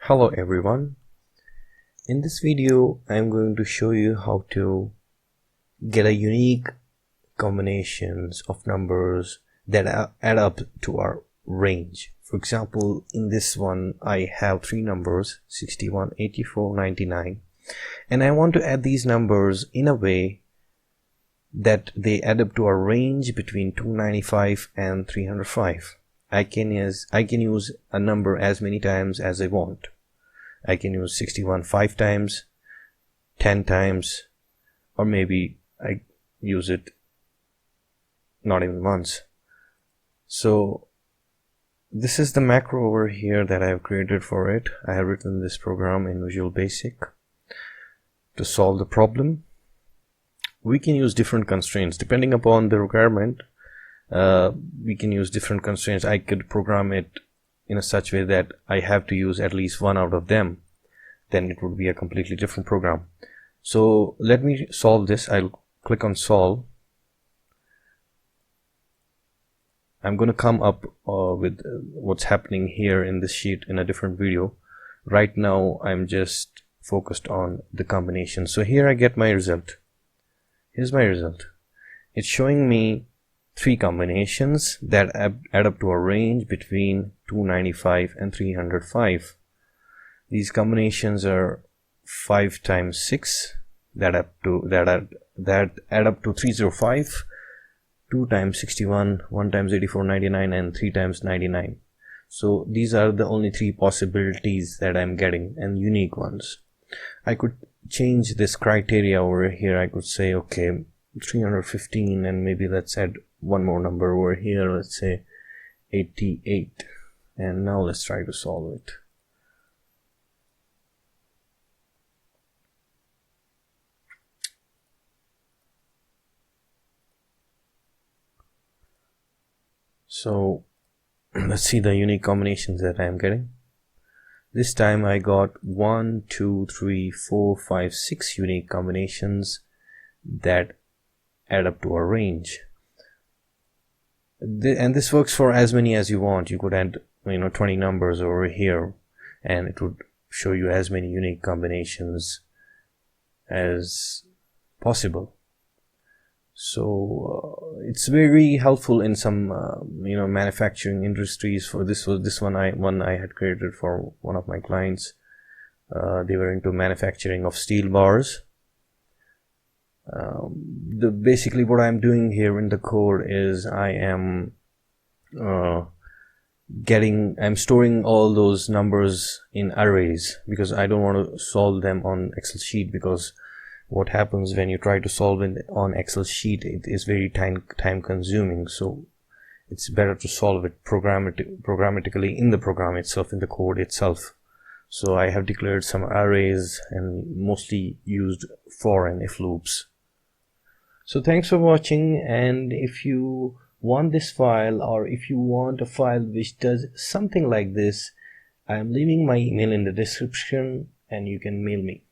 Hello everyone. In this video I'm going to show you how to get a unique combinations of numbers that add up to our range. For example, in this one I have three numbers 61, 84, 99, and I want to add these numbers in a way that they add up to a range between 295 and 305. I can use a number as many times as I want. I can use 61 5 times, 10 times, or maybe I use it not even once. So this is the macro over here that I have created for it. I have written this program in Visual Basic to solve the problem. We can use different constraints depending upon the requirement. We can use different constraints. I could program it in a such way that I have to use at least one out of them. Then it would be a completely different program. So let me solve this. I'll click on solve. I'm going to come up with what's happening here in this sheet in a different video. Right now I'm just focused on the combination. So here I get my result. Here's my result. It's showing me three combinations that add up to a range between 295 and 305. These combinations are 5 times 6 that add up to 305, 2 times 61, 1 times 84, 99, and 3 times 99. So these are the only three possibilities that I'm getting, and unique ones. I could change this criteria over here. I could say okay, 315, and maybe let's add one more number over here, let's say 88, and now let's try to solve it. So let's see the unique combinations that I am getting. This time I got 1, 2, 3, 4, 5, 6 unique combinations that add up to a range. And this works for as many as you want. You could add 20 numbers over here and it would show you as many unique combinations as possible. So it's very helpful in some manufacturing industries. For this one I had created for one of my clients. They were into manufacturing of steel bars. Basically what I'm doing here in the code is I am storing all those numbers in arrays, because I don't want to solve them on Excel sheet, because what happens when you try to solve it on Excel sheet, it is very time consuming. So it's better to solve it programmatically in the program itself, in the code itself. So I have declared some arrays and mostly used for and if loops. So thanks for watching, and if you want this file, or if you want a file which does something like this, I am leaving my email in the description and you can mail me.